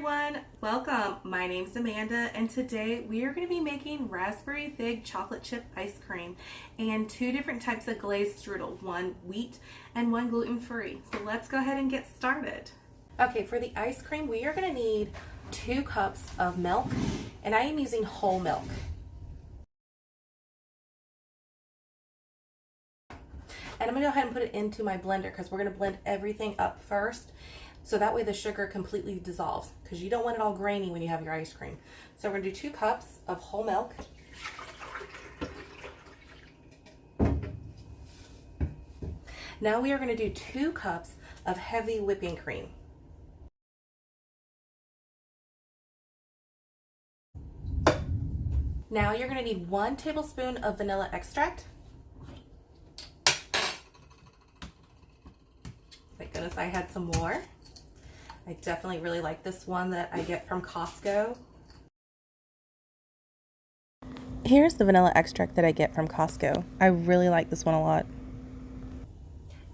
everyone, welcome. My name is Amanda and today we are going to be making raspberry fig chocolate chip ice cream and two different types of glazed strudel, one wheat and one gluten-free. So let's go ahead and get started. Okay, for the ice cream we are going to need 2 cups of milk, and I am using whole milk. And I'm going to go ahead and put it into my blender because we're going to blend everything up first. So that way the sugar completely dissolves, because you don't want it all grainy when you have your ice cream. So we're going to do 2 cups of whole milk. Now we are going to do 2 cups of heavy whipping cream. Now you're going to need 1 tablespoon of vanilla extract. Thank goodness I had some more. I definitely really like this one that I get from Costco. Here's the vanilla extract that I get from Costco. I really like this one a lot.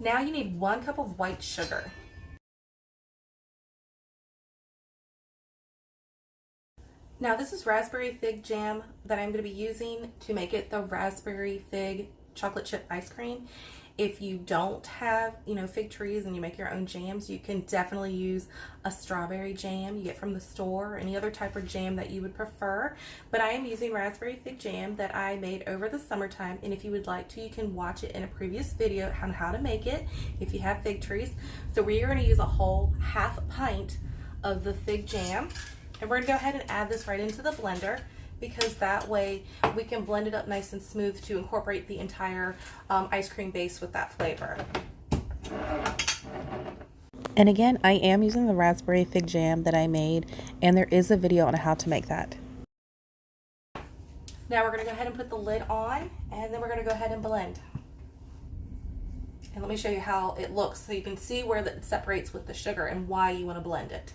Now you need 1 cup of white sugar. Now this is raspberry fig jam that I'm going to be using to make it the raspberry fig chocolate chip ice cream. If you don't have, fig trees and you make your own jams, you can definitely use a strawberry jam you get from the store, or any other type of jam that you would prefer. But I am using raspberry fig jam that I made over the summertime, and if you would like to, you can watch it in a previous video on how to make it if you have fig trees. So we are going to use a whole half pint of the fig jam, and we're going to go ahead and add this right into the blender, because that way we can blend it up nice and smooth to incorporate the entire ice cream base with that flavor. And again, I am using the raspberry fig jam that I made, and there is a video on how to make that. Now we're going to go ahead and put the lid on, and then we're going to go ahead and blend. And let me show you how it looks so you can see where it separates with the sugar and why you want to blend it.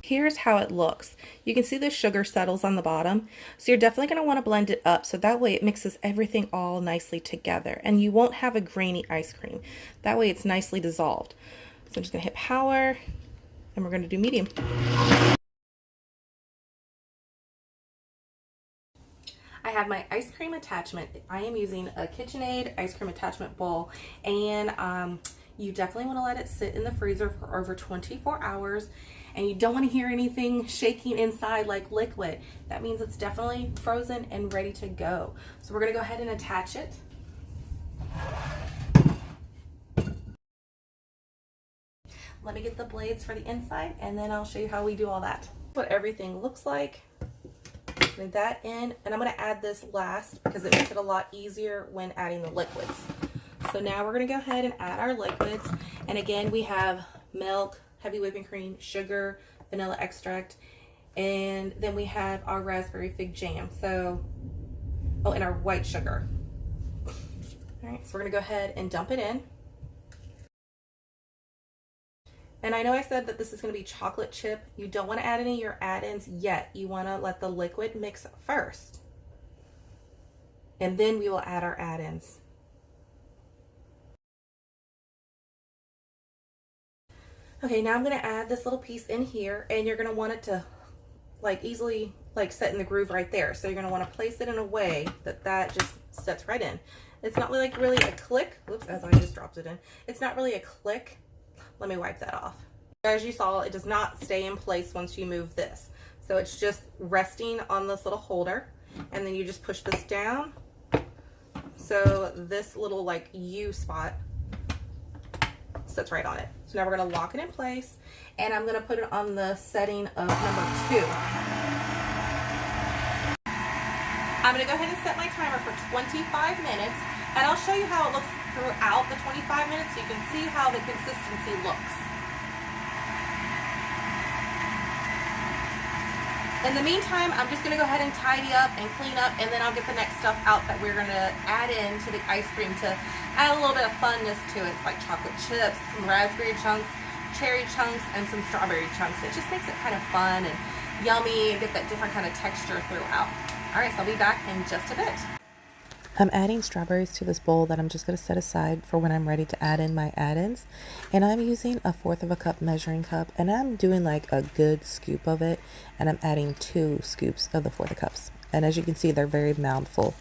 Here's how it looks. You can see the sugar settles on the bottom. So you're definitely going to want to blend it up so that way it mixes everything all nicely together, and you won't have a grainy ice cream. That way it's nicely dissolved. So I'm just going to hit power, and we're going to do medium. I have my ice cream attachment. I am using a KitchenAid ice cream attachment bowl, and you definitely want to let it sit in the freezer for over 24 hours. And you don't want to hear anything shaking inside like liquid. That means it's definitely frozen and ready to go. So we're going to go ahead and attach it. Let me get the blades for the inside, and then I'll show you how we do all that. What everything looks like. Put that in, and I'm going to add this last because it makes it a lot easier when adding the liquids. So now we're going to go ahead and add our liquids. And again, we have milk, heavy whipping cream, sugar, vanilla extract, and then we have our raspberry fig jam. So, and our white sugar. All right, so we're gonna go ahead and dump it in. And I know I said that this is gonna be chocolate chip. You don't wanna add any of your add-ins yet. You wanna let the liquid mix first, and then we will add our add-ins. Okay, now I'm going to add this little piece in here, and you're going to want it to easily set in the groove right there. So you're going to want to place it in a way that just sets right in. It's not really a click. Oops, as I just dropped it in. It's not really a click. Let me wipe that off. As you saw, it does not stay in place once you move this. So it's just resting on this little holder, and then you just push this down. So this little U spot sits right on it. So now we're going to lock it in place, and I'm going to put it on the setting of number 2. I'm going to go ahead and set my timer for 25 minutes, and I'll show you how it looks throughout the 25 minutes so you can see how the consistency looks. In the meantime, I'm just going to go ahead and tidy up and clean up, and then I'll get the next stuff out that we're going to add into the ice cream to add a little bit of funness to it. It's like chocolate chips, some raspberry chunks, cherry chunks, and some strawberry chunks. It just makes it kind of fun and yummy and get that different kind of texture throughout. All right, so I'll be back in just a bit. I'm adding strawberries to this bowl that I'm just going to set aside for when I'm ready to add in my add-ins. And I'm using a 1/4 of a cup measuring cup, and I'm doing like a good scoop of it, and I'm adding 2 scoops of the 1/4 cups. And as you can see, they're very mouthful.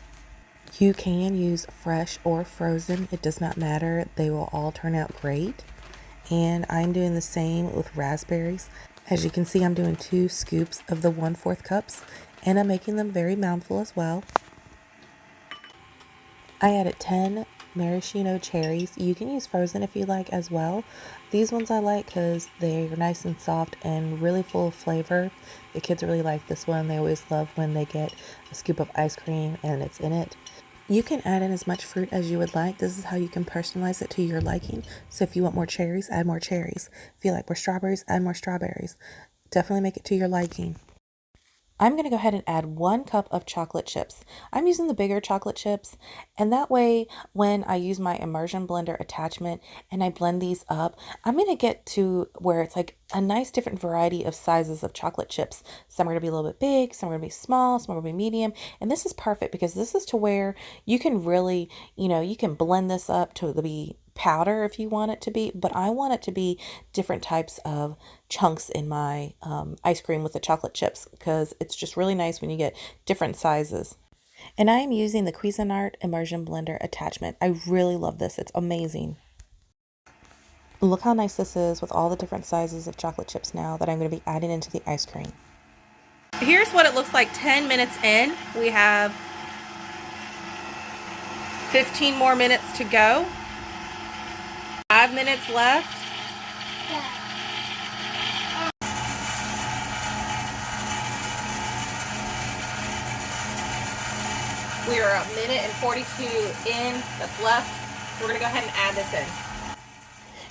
You can use fresh or frozen, it does not matter. They will all turn out great. And I'm doing the same with raspberries. As you can see, I'm doing 2 scoops of the 1/4 cups, and I'm making them very mouthful as well. I added 10 maraschino cherries. You can use frozen if you like as well. These ones I like because they're nice and soft and really full of flavor. The kids really like this one. They always love when they get a scoop of ice cream and it's in it. You can add in as much fruit as you would like. This is how you can personalize it to your liking. So if you want more cherries, add more cherries. If you like more strawberries, add more strawberries. Definitely make it to your liking. I'm going to go ahead and add 1 cup of chocolate chips. I'm using the bigger chocolate chips, and that way when I use my immersion blender attachment and I blend these up, I'm going to get to where it's like a nice different variety of sizes of chocolate chips. Some are going to be a little bit big, some are going to be small, some are going to be medium, and this is perfect because this is to where you can really, you can blend this up to be powder if you want it to be, but I want it to be different types of chunks in my ice cream with the chocolate chips because it's just really nice when you get different sizes. And I am using the Cuisinart immersion blender attachment. I really love this. It's amazing. Look how nice this is with all the different sizes of chocolate chips now that I'm going to be adding into the ice cream. Here's what it looks like 10 minutes in. We have 15 more minutes to go. 5 minutes left. We are a minute and 42 in that's left. So we're going to go ahead and add this in.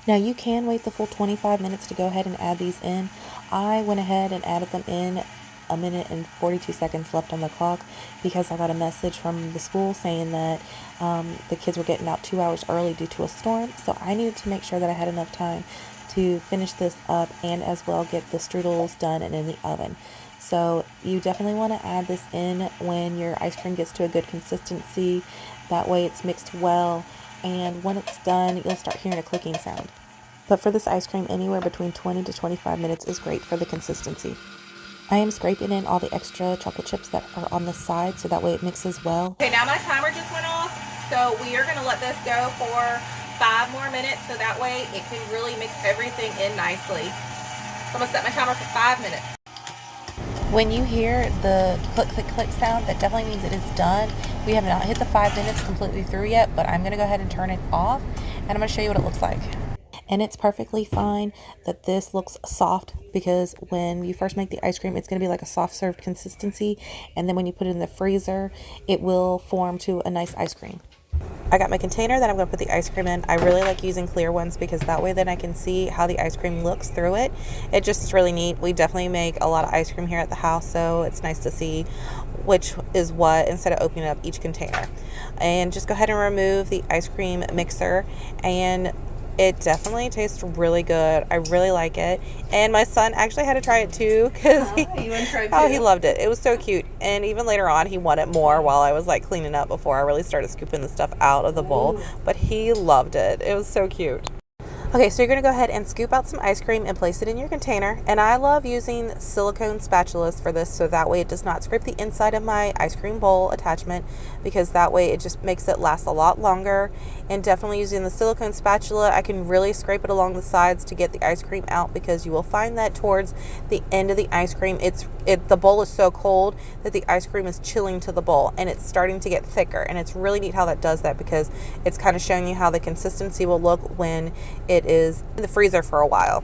Now you can wait the full 25 minutes to go ahead and add these in. I went ahead and added them in a minute and 42 seconds left on the clock because I got a message from the school saying that the kids were getting out 2 hours early due to a storm. So I needed to make sure that I had enough time to finish this up and as well get the strudels done and in the oven. So you definitely want to add this in when your ice cream gets to a good consistency. That way it's mixed well, and when it's done, you'll start hearing a clicking sound. But for this ice cream, anywhere between 20 to 25 minutes is great for the consistency. I am scraping in all the extra chocolate chips that are on the side so that way it mixes well. Okay, now my timer just went off, so we are going to let this go for 5 more minutes so that way it can really mix everything in nicely. So I'm going to set my timer for 5 minutes. When you hear the click, click, click sound, that definitely means it is done. We have not hit the 5 minutes completely through yet, but I'm going to go ahead and turn it off, and I'm going to show you what it looks like. And it's perfectly fine that this looks soft because when you first make the ice cream, it's going to be like a soft served consistency. And then when you put it in the freezer, it will form to a nice ice cream. I got my container that I'm going to put the ice cream in. I really like using clear ones because that way then I can see how the ice cream looks through it. It just is really neat. We definitely make a lot of ice cream here at the house, so it's nice to see which is what instead of opening up each container. And just go ahead and remove the ice cream mixer, and it definitely tastes really good. I really like it. And my son actually had to try it too because he loved it. It was so cute. And even later on, he wanted more while I was like cleaning up before I really started scooping the stuff out of the bowl. But he loved it. It was so cute. Okay, so you're going to go ahead and scoop out some ice cream and place it in your container. And I love using silicone spatulas for this so that way it does not scrape the inside of my ice cream bowl attachment because that way it just makes it last a lot longer. And definitely using the silicone spatula, I can really scrape it along the sides to get the ice cream out because you will find that towards the end of the ice cream, the bowl is so cold that the ice cream is chilling to the bowl and it's starting to get thicker. And it's really neat how that does that because it's kind of showing you how the consistency will look when it is in the freezer for a while.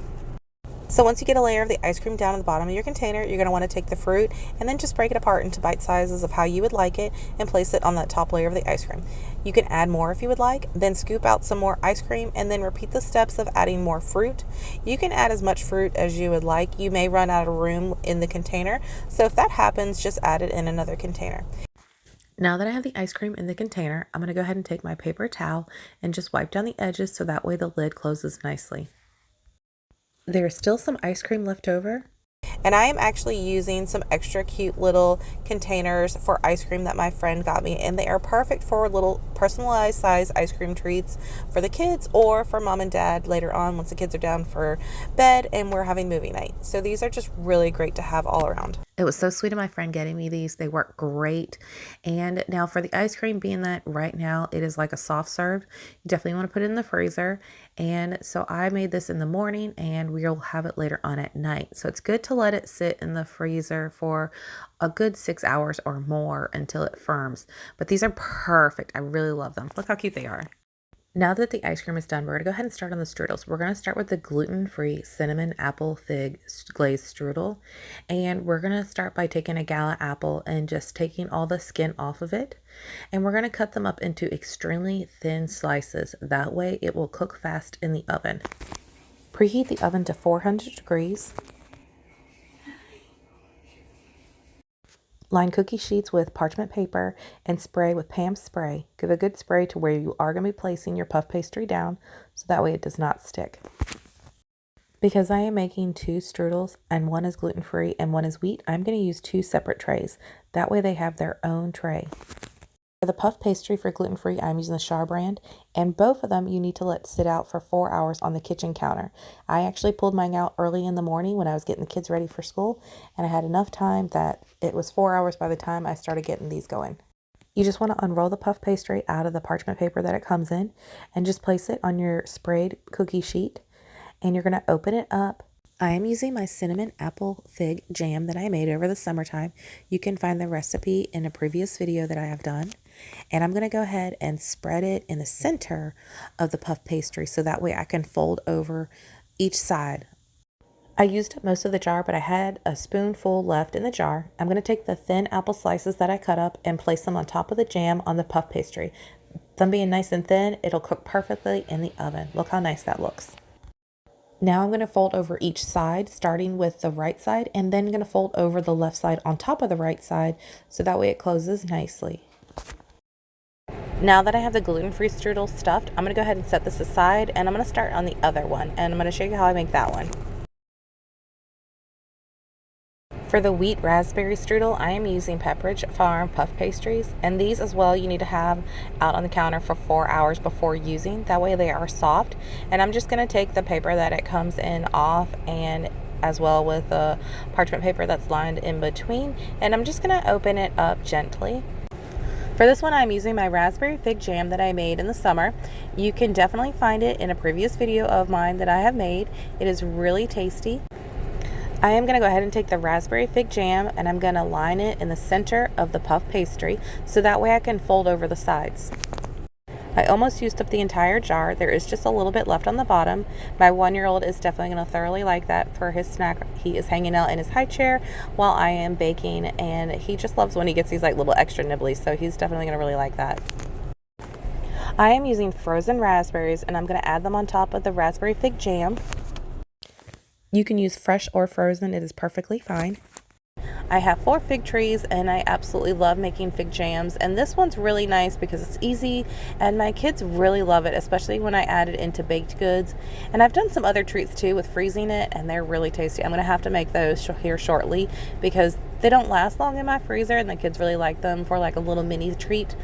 So once you get a layer of the ice cream down at the bottom of your container, you're going to want to take the fruit and then just break it apart into bite sizes of how you would like it and place it on that top layer of the ice cream. You can add more if you would like, then scoop out some more ice cream and then repeat the steps of adding more fruit. You can add as much fruit as you would like. You may run out of room in the container, so if that happens, just add it in another container. Now that I have the ice cream in the container, I'm going to go ahead and take my paper towel and just wipe down the edges so that way the lid closes nicely. There's still some ice cream left over. And I am actually using some extra cute little containers for ice cream that my friend got me, and they are perfect for little personalized size ice cream treats for the kids or for mom and dad later on once the kids are down for bed and we're having movie night. So these are just really great to have all around. It was so sweet of my friend getting me these. They work great. And now for the ice cream, being that right now it is like a soft serve, you definitely want to put it in the freezer. And so I made this in the morning and we'll have it later on at night. So it's good to let it sit in the freezer for a good 6 hours or more until it firms. But these are perfect. I really love them. Look how cute they are. Now that the ice cream is done, we're going to go ahead and start on the strudels. We're going to start with the gluten-free cinnamon apple fig glazed strudel. And we're going to start by taking a gala apple and just taking all the skin off of it. And we're going to cut them up into extremely thin slices. That way it will cook fast in the oven. Preheat the oven to 400 degrees. Line cookie sheets with parchment paper and spray with Pam's spray. Give a good spray to where you are going to be placing your puff pastry down so that way it does not stick. Because I am making 2 strudels and one is gluten-free and one is wheat, I'm going to use 2 separate trays. That way they have their own tray. For the puff pastry for gluten-free, I'm using the Char brand, and both of them you need to let sit out for 4 hours on the kitchen counter. I actually pulled mine out early in the morning when I was getting the kids ready for school, and I had enough time that it was 4 hours by the time I started getting these going. You just want to unroll the puff pastry out of the parchment paper that it comes in and just place it on your sprayed cookie sheet, and you're going to open it up. I am using my cinnamon apple fig jam that I made over the summertime. You can find the recipe in a previous video that I have done. And I'm going to go ahead and spread it in the center of the puff pastry so that way I can fold over each side. I used up most of the jar, but I had a spoonful left in the jar. I'm going to take the thin apple slices that I cut up and place them on top of the jam on the puff pastry. Them being nice and thin, it'll cook perfectly in the oven. Look how nice that looks. Now I'm going to fold over each side, starting with the right side, and then going to fold over the left side on top of the right side so that way it closes nicely. Now that I have the gluten-free strudel stuffed, I'm going to go ahead and set this aside, and I'm going to start on the other one, and I'm going to show you how I make that one. For the wheat raspberry strudel, I am using Pepperidge Farm puff pastries, and these as well you need to have out on the counter for 4 hours before using. That way they are soft. And I'm just going to take the paper that it comes in off, and as well with the parchment paper that's lined in between, and I'm just going to open it up gently. For this one, I'm using my raspberry fig jam that I made in the summer. You can definitely find it in a previous video of mine that I have made. It is really tasty. I am going to go ahead and take the raspberry fig jam and I'm going to line it in the center of the puff pastry so that way I can fold over the sides. I almost used up the entire jar. There is just a little bit left on the bottom. My 1-year-old is definitely going to thoroughly like that for his snack. He is hanging out in his high chair while I am baking, and he just loves when he gets these like little extra nibblies, so he's definitely going to really like that. I am using frozen raspberries and I'm going to add them on top of the raspberry fig jam. You can use fresh or frozen, it is perfectly fine. I have 4 fig trees and I absolutely love making fig jams, and this one's really nice because it's easy and my kids really love it, especially when I add it into baked goods. And I've done some other treats too with freezing it, and they're really tasty. I'm going to have to make those here shortly because they don't last long in my freezer and the kids really like them for like a little mini treat.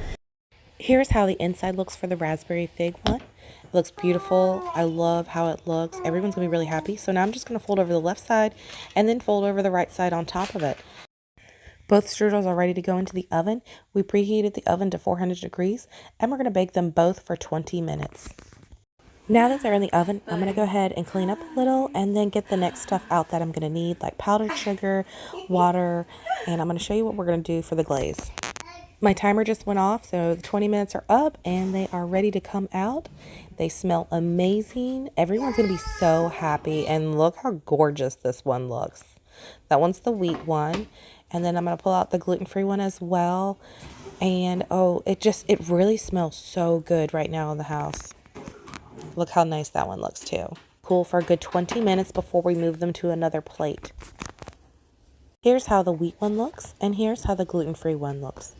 Here's how the inside looks for the raspberry fig one. It looks beautiful. I love how it looks. Everyone's going to be really happy. So now I'm just going to fold over the left side and then fold over the right side on top of it. Both strudels are ready to go into the oven. We preheated the oven to 400 degrees and we're going to bake them both for 20 minutes. Now that they're in the oven, I'm going to go ahead and clean up a little and then get the next stuff out that I'm going to need, like powdered sugar, water, and I'm going to show you what we're going to do for the glaze. My timer just went off, so the 20 minutes are up and they are ready to come out. They smell amazing. Everyone's going to be so happy, and look how gorgeous this one looks. That one's the wheat one, and then I'm going to pull out the gluten-free one as well. And oh, it really smells so good right now in the house. Look how nice that one looks too. Cool for a good 20 minutes before we move them to another plate. Here's how the wheat one looks, and here's how the gluten-free one looks.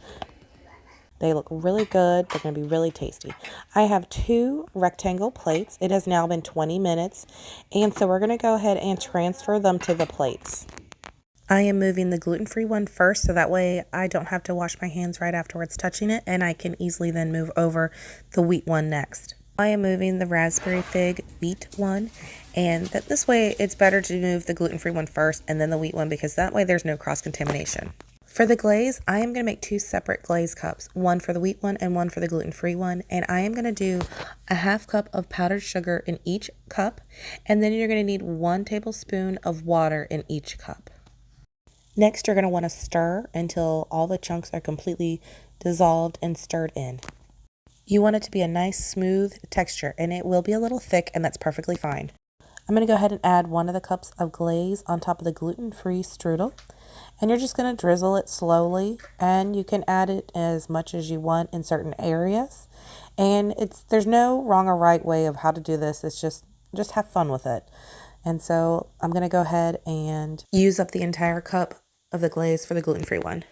They look really good. They're going to be really tasty. I have 2 rectangle plates. It has now been 20 minutes, and so we're going to go ahead and transfer them to the plates. I am moving the gluten-free one first, so that way I don't have to wash my hands right afterwards touching it, and I can easily then move over the wheat one next. I am moving the raspberry fig wheat one, and that this way it's better to move the gluten-free one first and then the wheat one, because that way there's no cross-contamination. For the glaze, I am going to make 2 separate glaze cups, one for the wheat one and one for the gluten-free one, and I am going to do a half cup of powdered sugar in each cup, and then you're going to need 1 tablespoon of water in each cup. Next, you're going to want to stir until all the chunks are completely dissolved and stirred in. You want it to be a nice smooth texture, and it will be a little thick, and that's perfectly fine. I'm going to go ahead and add 1 of the cups of glaze on top of the gluten-free strudel, and you're just going to drizzle it slowly, and you can add it as much as you want in certain areas. And there's no wrong or right way of how to do this. It's just have fun with it. And so I'm going to go ahead and use up the entire cup of the glaze for the gluten-free one.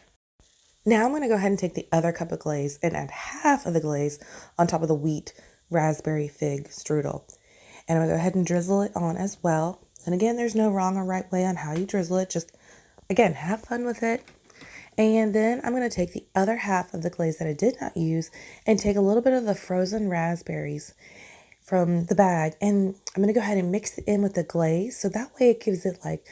Now I'm going to go ahead and take the other cup of glaze and add half of the glaze on top of the wheat raspberry fig strudel. And I'm going to go ahead and drizzle it on as well. And again, there's no wrong or right way on how you drizzle it. Just, again, have fun with it. And then I'm going to take the other half of the glaze that I did not use and take a little bit of the frozen raspberries from the bag. And I'm going to go ahead and mix it in with the glaze. So that way it gives it like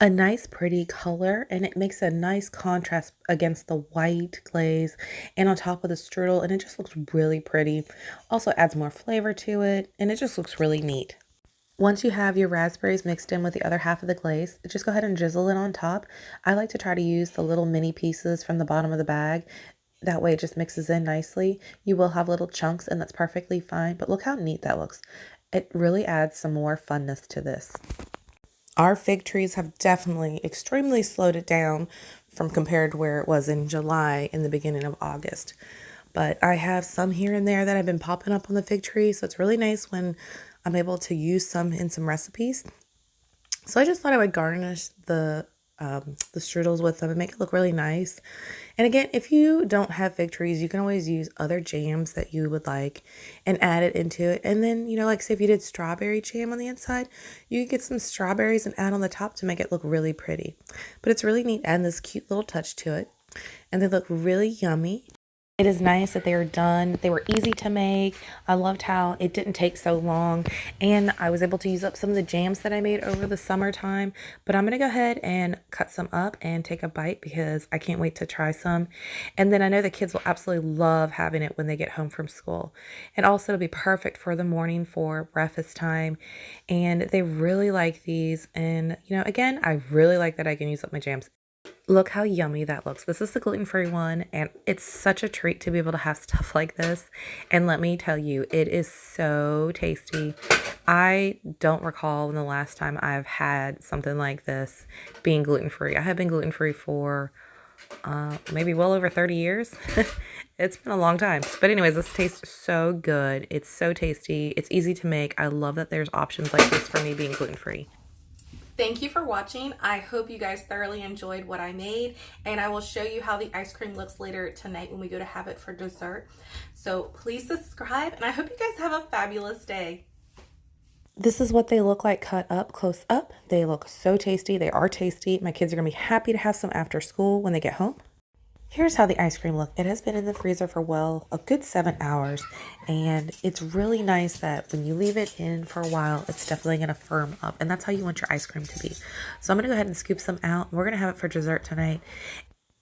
a nice pretty color, and it makes a nice contrast against the white glaze and on top of the strudel, and it just looks really pretty. Also adds more flavor to it, and it just looks really neat. Once you have your raspberries mixed in with the other half of the glaze, just go ahead and drizzle it on top. I like to try to use the little mini pieces from the bottom of the bag. That way it just mixes in nicely. You will have little chunks, and that's perfectly fine, but look how neat that looks. It really adds some more funness to this. Our fig trees have definitely extremely slowed it down from compared to where it was in July and the beginning of August. But I have some here and there that have been popping up on the fig tree, so it's really nice when I'm able to use some in some recipes. So I just thought I would garnish the strudels with them and make it look really nice. And again, if you don't have fig trees, you can always use other jams that you would like and add it into it. And then, like say if you did strawberry jam on the inside, you could get some strawberries and add on the top to make it look really pretty. But it's really neat adding this cute little touch to it. And they look really yummy. It is nice that they are done. They were easy to make. I loved how it didn't take so long, and I was able to use up some of the jams that I made over the summertime. But I'm going to go ahead and cut some up and take a bite because I can't wait to try some. And then I know the kids will absolutely love having it when they get home from school. And also it'll be perfect for the morning for breakfast time. And they really like these. And, again, I really like that I can use up my jams. Look how yummy that looks. This is the gluten-free one, and it's such a treat to be able to have stuff like this. And let me tell you, it is so tasty. I don't recall the last time I've had something like this being gluten-free. I have been gluten-free for maybe well over 30 years. It's been a long time. But anyways, this tastes so good. It's so tasty. It's easy to make. I love that there's options like this for me being gluten-free. Thank you for watching. I hope you guys thoroughly enjoyed what I made, and I will show you how the ice cream looks later tonight when we go to have it for dessert. So please subscribe, and I hope you guys have a fabulous day. This is what they look like cut up close up. They look so tasty. They are tasty. My kids are gonna be happy to have some after school when they get home. Here's how the ice cream looked. It has been in the freezer for, a good 7 hours. And it's really nice that when you leave it in for a while, it's definitely going to firm up. And that's how you want your ice cream to be. So I'm going to go ahead and scoop some out. We're going to have it for dessert tonight.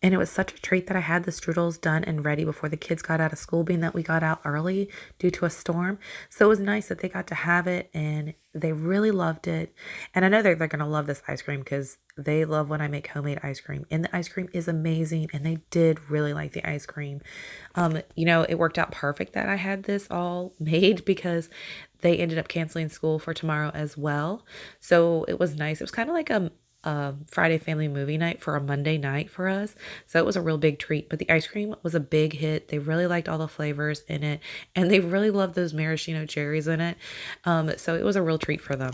And it was such a treat that I had the strudels done and ready before the kids got out of school, being that we got out early due to a storm. So it was nice that they got to have it, and they really loved it. And I know they're going to love this ice cream because they love when I make homemade ice cream. And the ice cream is amazing, and they did really like the ice cream. It worked out perfect that I had this all made because they ended up canceling school for tomorrow as well. So it was nice. It was kind of like a Friday family movie night for a Monday night for us. So it was a real big treat, but the ice cream was a big hit. They really liked all the flavors in it, and they really loved those maraschino cherries in it. So it was a real treat for them.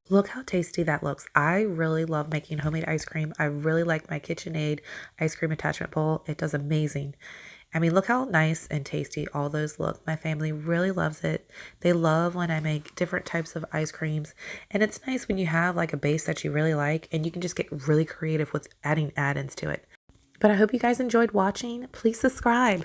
Look how tasty that looks. I really love making homemade ice cream. I really like my KitchenAid ice cream attachment bowl. It does amazing. I mean, look how nice and tasty all those look. My family really loves it. They love when I make different types of ice creams. And it's nice when you have like a base that you really like and you can just get really creative with adding add-ins to it. But I hope you guys enjoyed watching. Please subscribe.